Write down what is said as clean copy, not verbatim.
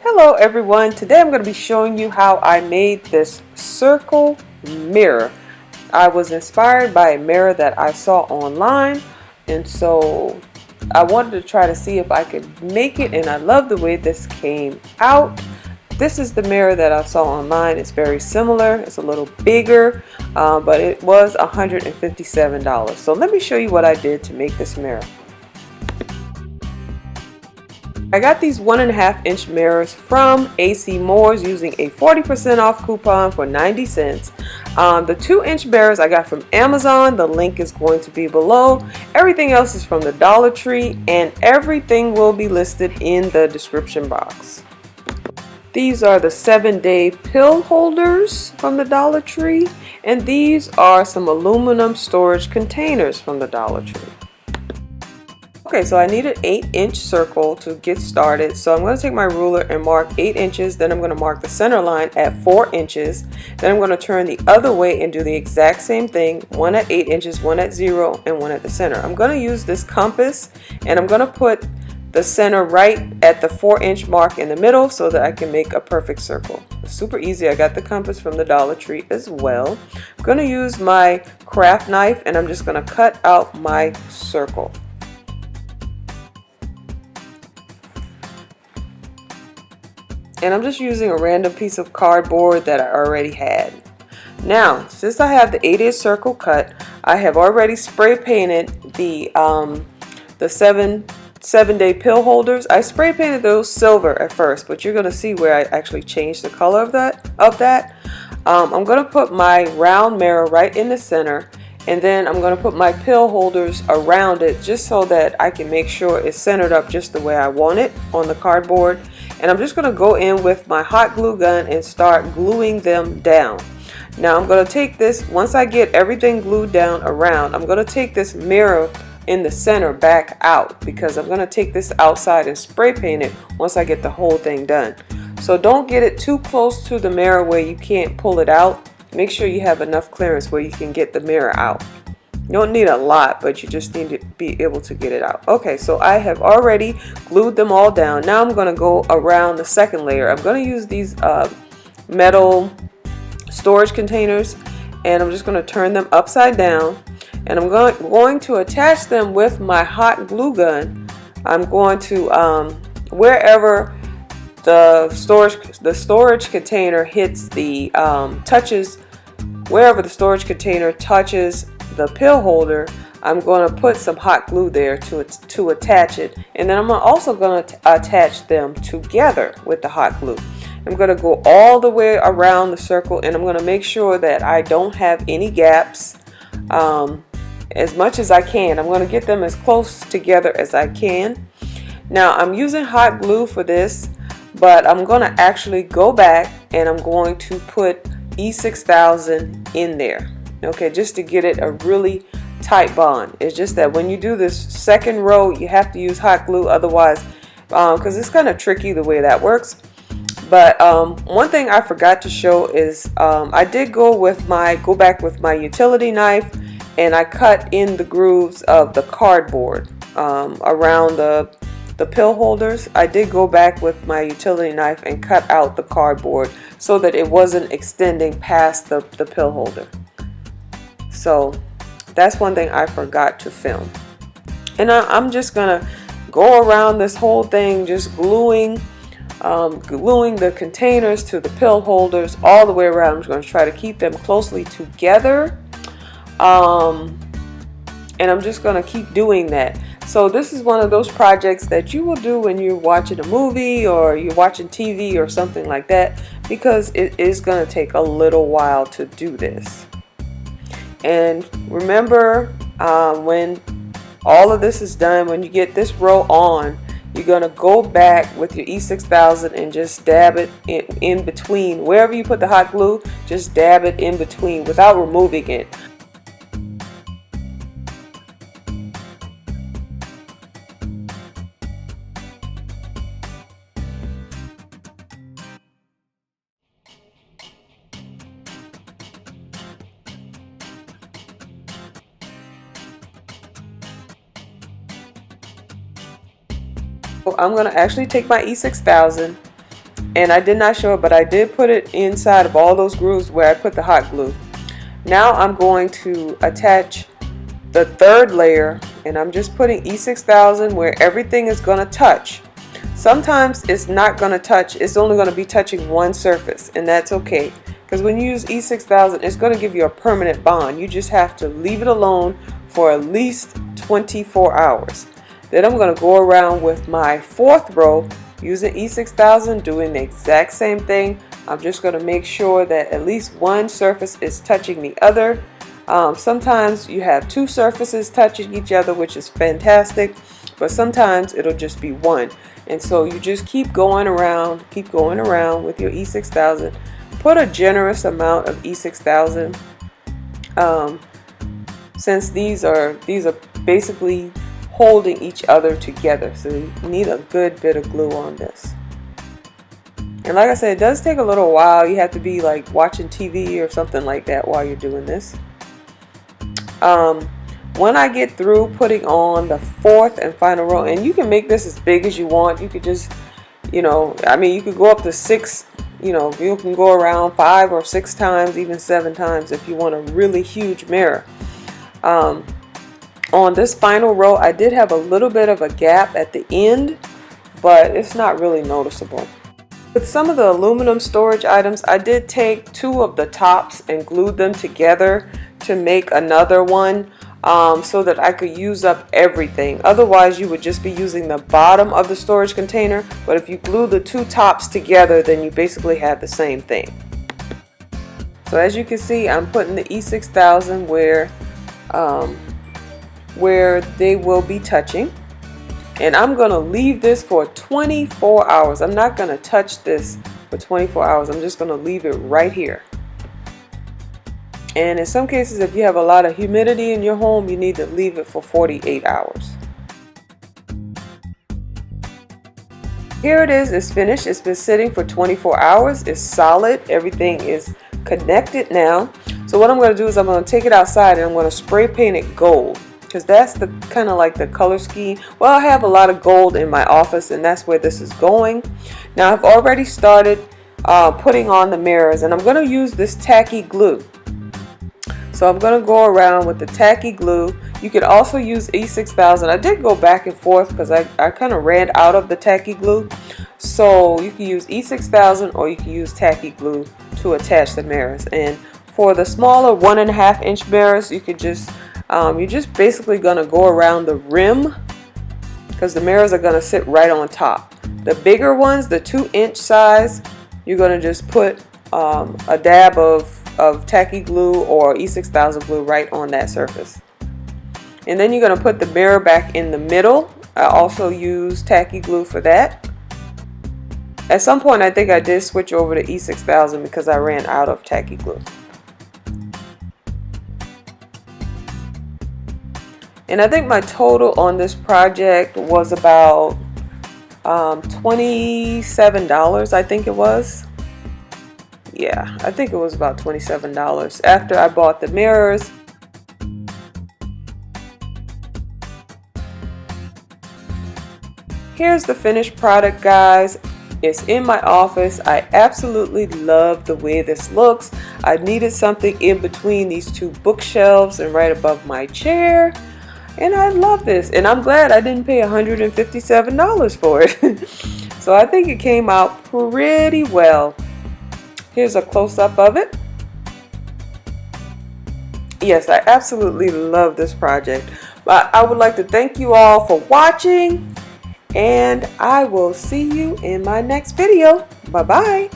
Hello everyone, today I'm going to be showing you how I made this circle mirror. I was inspired by a mirror that I saw online, and so I wanted to try to see if I could make it, and I love the way this came out. This is the mirror that I saw online. It's very similar, it's a little bigger, but it was $157. So let me show you what I did to make this mirror. I got these 1.5-inch mirrors from AC Moore's using a 40% off coupon for 90 cents. The 2-inch mirrors I got from Amazon. The link is going to be below. Everything else is from the Dollar Tree, and everything will be listed in the description box. These are the 7-day pill holders from the Dollar Tree, and these are some aluminum storage containers from the Dollar Tree. Okay, so I need an 8-inch circle to get started. So I'm going to take my ruler and mark 8 inches. Then I'm going to mark the center line at 4 inches. Then I'm going to turn the other way and do the exact same thing. One at 8 inches, one at 0, and one at the center. I'm going to use this compass, and I'm going to put the center right at the 4-inch mark in the middle so that I can make a perfect circle. It's super easy. I got the compass from the Dollar Tree as well. I'm going to use my craft knife, and I'm just going to cut out my circle. And I'm just using a random piece of cardboard that I already had. Now, since I have the 8-inch circle cut, I have already spray painted the 7-day pill holders. I spray painted those silver at first, but you're going to see where I actually changed the color of that. I'm going to put my round mirror right in the center, and then I'm going to put my pill holders around it just so that I can make sure it's centered up just the way I want it on the cardboard. And I'm just going to go in with my hot glue gun and start gluing them down. Now I'm going to take this, once I get everything glued down around, I'm going to take this mirror in the center back out, because I'm going to take this outside and spray paint it once I get the whole thing done. So don't get it too close to the mirror where you can't pull it out. Make sure you have enough clearance where you can get the mirror out. You don't need a lot, but you just need to be able to get it out. Okay, so I have already glued them all down. Now I'm going to go around the second layer. I'm going to use these metal storage containers, and I'm just going to turn them upside down, and I'm going to attach them with my hot glue gun. I'm going to wherever the storage container hits the wherever the storage container touches the pill holder, I'm going to put some hot glue there to attach it, and then I'm also going to attach them together with the hot glue. I'm going to go all the way around the circle, and I'm going to make sure that I don't have any gaps as much as I can. I'm going to get them as close together as I can. Now I'm using hot glue for this, but I'm going to actually go back and I'm going to put E6000 in there. Okay, just to get it a really tight bond. It's just that when you do this second row, you have to use hot glue, otherwise, because it's kind of tricky the way that works. But one thing I forgot to show is I did go back with my utility knife, and I cut in the grooves of the cardboard around the pill holders. I did go back with my utility knife and cut out the cardboard so that it wasn't extending past the pill holder. So that's one thing I forgot to film. And I'm just gonna go around this whole thing, just gluing the containers to the pill holders all the way around. I'm just going to try to keep them closely together, and I'm just going to keep doing that. So this is one of those projects that you will do when you're watching a movie or you're watching TV or something like that, because it is going to take a little while to do this. And remember, when all of this is done, when you get this row on, you're going to go back with your E6000 and just dab it in between. Wherever you put the hot glue, just dab it in between without removing it. I'm going to actually take my E6000 And I did not show it, but I did put it inside of all those grooves where I put the hot glue. Now I'm going to attach the third layer, and I'm just putting E6000 where everything is going to touch. Sometimes it's not going to touch, it's only going to be touching one surface, and that's okay, because when you use E6000 it's going to give you a permanent bond. You just have to leave it alone for at least 24 hours. Then I'm going to go around with my fourth row using E6000, doing the exact same thing. I'm just going to make sure that at least one surface is touching the other. Sometimes you have two surfaces touching each other, which is fantastic, but sometimes it'll just be one. And so you just keep going around with your E6000. Put a generous amount of E6000, since these are basically holding each other together, so you need a good bit of glue on this. And like I said, it does take a little while. You have to be like watching TV or something like that while you're doing this. When I get through putting on the fourth and final row, and you can make this as big as you want. You could just, I mean, you could go up to 6, you can go around 5 or 6 times, even 7 times if you want a really huge mirror. On this final row, I did have a little bit of a gap at the end, but it's not really noticeable. With some of the aluminum storage items, I did take 2 of the tops and glued them together to make another one, so that I could use up everything. Otherwise you would just be using the bottom of the storage container, but if you glue the 2 tops together, then you basically have the same thing. So as you can see, I'm putting the E6000 where they will be touching, and I'm gonna leave this for 24 hours. I'm not gonna touch this for 24 hours. I'm just gonna leave it right here. And in some cases, if you have a lot of humidity in your home, you need to leave it for 48 hours. Here it is, it's finished. It's been sitting for 24 hours. It's solid. Everything is connected now. So what I'm going to do is I'm going to take it outside and I'm going to spray paint it gold, because that's the kind of like the color scheme. Well, I have a lot of gold in my office, and that's where this is going. Now I've already started putting on the mirrors, and I'm going to use this tacky glue. So I'm going to go around with the tacky glue. You could also use E6000. I did go back and forth because I kind of ran out of the tacky glue. So you can use E6000 or you can use tacky glue to attach the mirrors. And for the smaller 1.5 inch mirrors, you could just, you're just basically going to go around the rim, because the mirrors are going to sit right on top. The bigger ones, the 2 inch size, you're going to just put a dab of tacky glue or E6000 glue right on that surface. And then you're going to put the mirror back in the middle. I also use tacky glue for that. At some point I think I did switch over to E6000 because I ran out of tacky glue. And I think my total on this project was about $27, I think it was. Yeah, I think it was about $27 after I bought the mirrors. Here's the finished product, guys. It's in my office. I absolutely love the way this looks. I needed something in between these 2 bookshelves and right above my chair. And I love this. And I'm glad I didn't pay $157 for it. So I think it came out pretty well. Here's a close-up of it. Yes, I absolutely love this project. But I would like to thank you all for watching, and I will see you in my next video. Bye-bye.